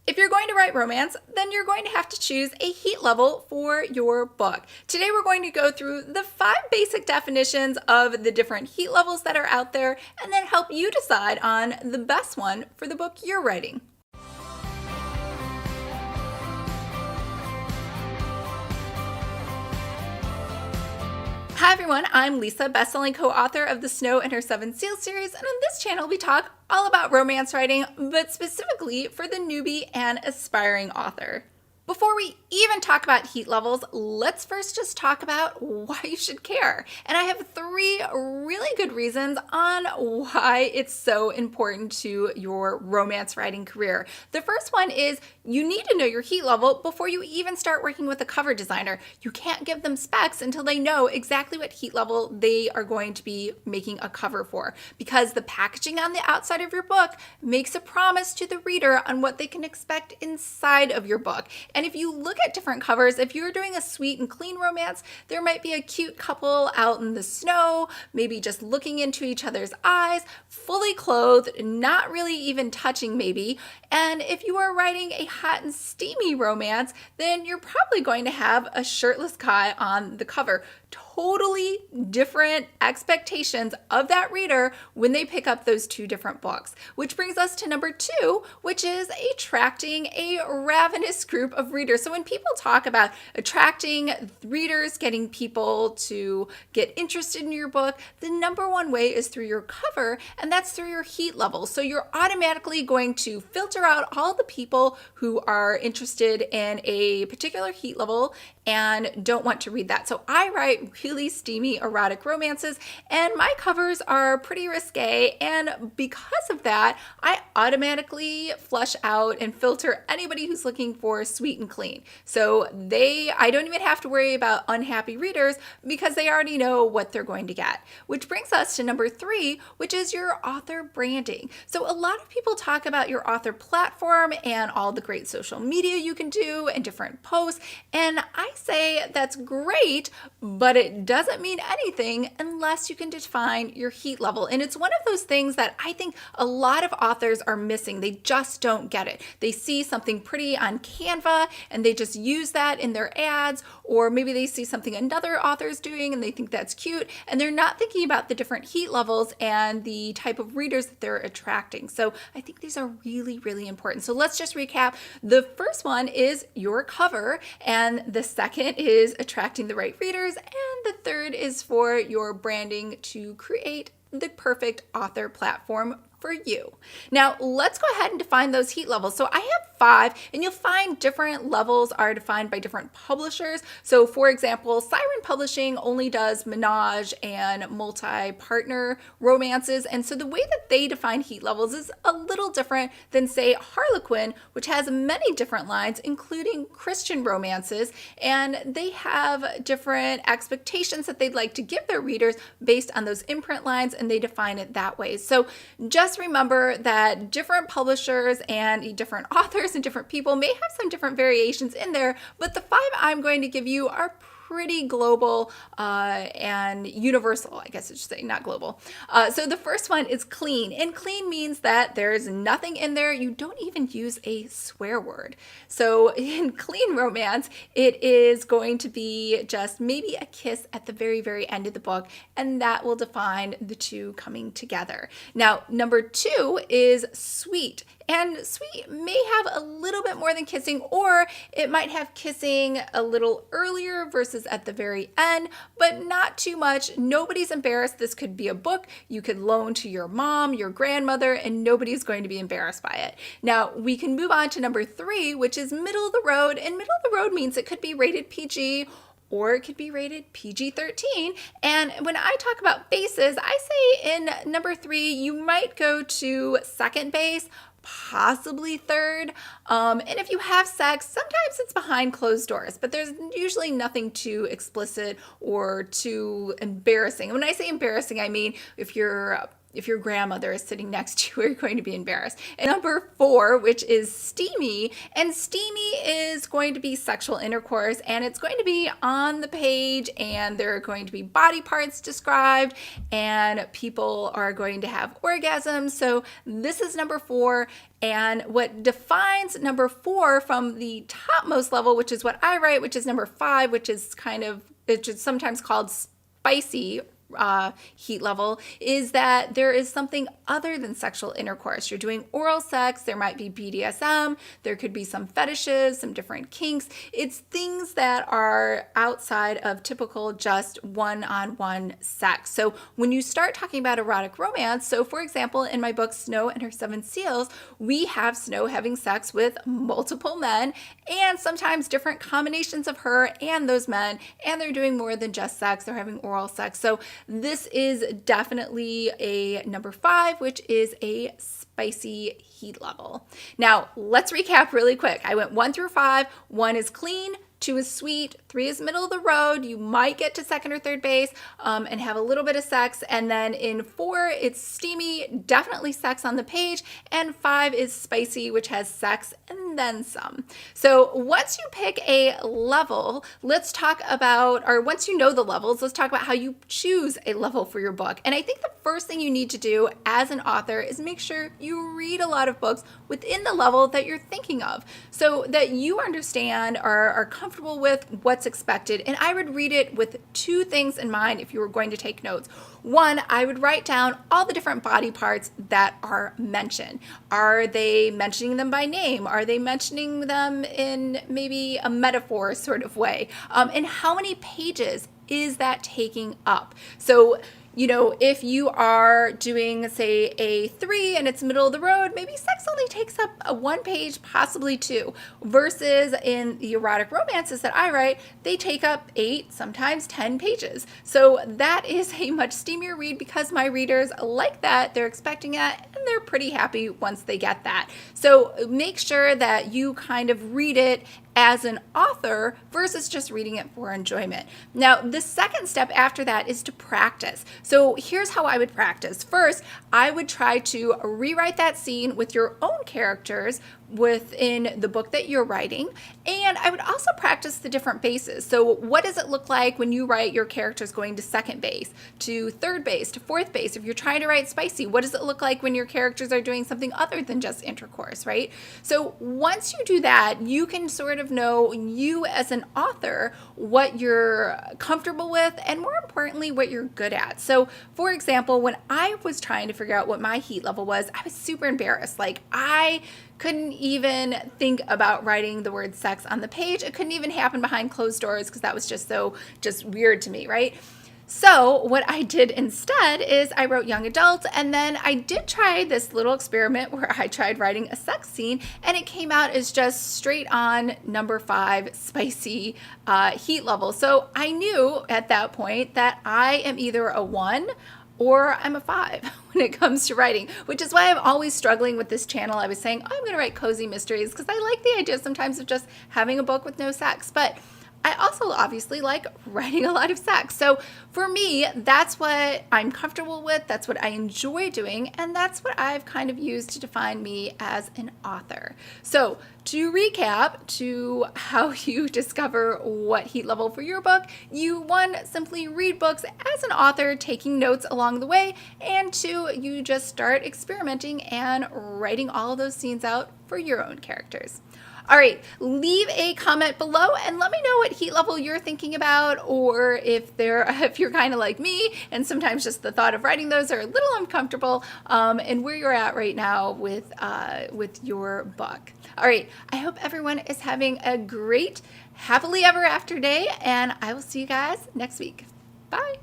If you're going to write romance, then you're going to have to choose a heat level for your book. Today we're going to go through the 5 basic definitions of the different heat levels that are out there and then help you decide on the best one for the book you're writing. Hi everyone, I'm Lisa, bestselling co-author of the Snow and Her 7 Seals series, and on this channel we talk all about romance writing, but specifically for the newbie and aspiring author. Before we even talk about heat levels, let's first just talk about why you should care. And I have 3 really good reasons on why it's so important to your romance writing career. The first one is you need to know your heat level before you even start working with a cover designer. You can't give them specs until they know exactly what heat level they are going to be making a cover for, because the packaging on the outside of your book makes a promise to the reader on what they can expect inside of your book. And if you look at different covers, if you're doing a sweet and clean romance, there might be a cute couple out in the snow, maybe just looking into each other's eyes, fully clothed, not really even touching maybe. And if you are writing a hot and steamy romance, then you're probably going to have a shirtless guy on the cover. Totally different expectations of that reader when they pick up those 2 different books. Which brings us to number 2, which is attracting a ravenous group of readers. So when people talk about attracting readers, getting people to get interested in your book, the number one way is through your cover, and that's through your heat level. So you're automatically going to filter out all the people who are interested in a particular heat level and don't want to read that. So I write really steamy erotic romances, and my covers are pretty risque, and because of that, I automatically flush out and filter anybody who's looking for sweet and clean. So I don't even have to worry about unhappy readers because they already know what they're going to get. Which brings us to number 3, which is your author branding. So a lot of people talk about your author platform and all the great social media you can do and different posts, and I say that's great, but it doesn't mean anything unless you can define your heat level. And it's one of those things that I think a lot of authors are missing. They just don't get it. They see something pretty on Canva and they just use that in their ads, or maybe they see something another author's doing and they think that's cute, and they're not thinking about the different heat levels and the type of readers that they're attracting. So I think these are really, really important. So let's just recap. The first one is your cover, and the second is attracting the right readers, and the third is for your branding to create the perfect author platform for you. Now, let's go ahead and define those heat levels. So I have 5, and you'll find different levels are defined by different publishers. So for example, Siren Publishing only does menage and multi-partner romances. And so the way that they define heat levels is a little different than, say, Harlequin, which has many different lines, including Christian romances. And they have different expectations that they'd like to give their readers based on those imprint lines, and they define it that way. So just remember that different publishers and different authors and different people may have some different variations in there, but the 5 I'm going to give you are pretty global and universal, I guess I should say, not global. So the first one is clean, and clean means that there's nothing in there. You don't even use a swear word. So in clean romance, it is going to be just maybe a kiss at the very, very end of the book, and that will define the 2 coming together. Now, number 2 is sweet. And sweet may have a little bit more than kissing, or it might have kissing a little earlier versus at the very end, but not too much. Nobody's embarrassed. This could be a book you could loan to your mom, your grandmother, and nobody's going to be embarrassed by it. Now, we can move on to number 3, which is middle of the road. And middle of the road means it could be rated PG, or it could be rated PG-13. And when I talk about bases, I say in number 3, you might go to second base, possibly third. And if you have sex, sometimes it's behind closed doors, but there's usually nothing too explicit or too embarrassing. When I say embarrassing, I mean if you're if your grandmother is sitting next to you, you're going to be embarrassed. And number 4, which is steamy. And steamy is going to be sexual intercourse, and it's going to be on the page, and there are going to be body parts described, and people are going to have orgasms. So this is number 4. And what defines number 4 from the topmost level, which is what I write, which is number 5, which is it's sometimes called spicy heat level, is that there is something other than sexual intercourse. You're doing oral sex, there might be BDSM, there could be some fetishes, some different kinks. It's things that are outside of typical just one-on-one sex. So when you start talking about erotic romance, so for example, in my book, Snow and Her 7 Seals, we have Snow having sex with multiple men and sometimes different combinations of her and those men, and they're doing more than just sex, they're having oral sex. So this is definitely a number 5, which is a spicy heat level. Now, let's recap really quick. I went 1 through 5. 1 is clean, 2 is sweet, 3 is middle of the road. You might get to second or third base and have a little bit of sex. And then in 4, it's steamy, definitely sex on the page. And 5 is spicy, which has sex and then some. So once you pick a level, let's talk about, or once you know the levels, let's talk about how you choose a level for your book. And I think the first thing you need to do as an author is make sure you read a lot of books within the level that you're thinking of so that you understand or are comfortable with what's expected. And I would read it with 2 things in mind if you were going to take notes. 1, I would write down all the different body parts that are mentioned. Are they mentioning them by name? Are they mentioning them in maybe a metaphor sort of way? And how many pages is that taking up? So, you know, if you are doing, say, a 3 and it's middle of the road, maybe sex only takes up a 1 page, possibly 2, versus in the erotic romances that I write, they take up 8, sometimes 10 pages. So that is a much steamier read because my readers like that, they're expecting that, and they're pretty happy once they get that. So make sure that you kind of read it as an author versus just reading it for enjoyment. Now, the second step after that is to practice. So here's how I would practice. First, I would try to rewrite that scene with your own characters within the book that you're writing. And I would also practice the different bases. So what does it look like when you write your characters going to second base, to third base, to fourth base? If you're trying to write spicy, what does it look like when your characters are doing something other than just intercourse, right? So once you do that, you can sort of know, you as an author, what you're comfortable with and more importantly, what you're good at. So for example, when I was trying to figure out what my heat level was, I was super embarrassed. Like I couldn't even think about writing the word sex on the page. It couldn't even happen behind closed doors because that was just weird to me, right? So what I did instead is I wrote young adult, and then I did try this little experiment where I tried writing a sex scene, and it came out as just straight on number 5 spicy heat level. So I knew at that point that I am either a 1 or I'm a 5 when it comes to writing, which is why I'm always struggling with this channel. I was saying, oh, I'm going to write cozy mysteries because I like the idea sometimes of just having a book with no sex, but I also obviously like writing a lot of sex. So for me, that's what I'm comfortable with. That's what I enjoy doing. And that's what I've kind of used to define me as an author. So to recap to how you discover what heat level for your book, you 1, simply read books as an author, taking notes along the way. And 2, you just start experimenting and writing all of those scenes out for your own characters. All right, leave a comment below and let me know what heat level you're thinking about, or if you're kind of like me and sometimes just the thought of writing those are a little uncomfortable, and where you're at right now with your book. All right, I hope everyone is having a great happily ever after day, and I will see you guys next week. Bye.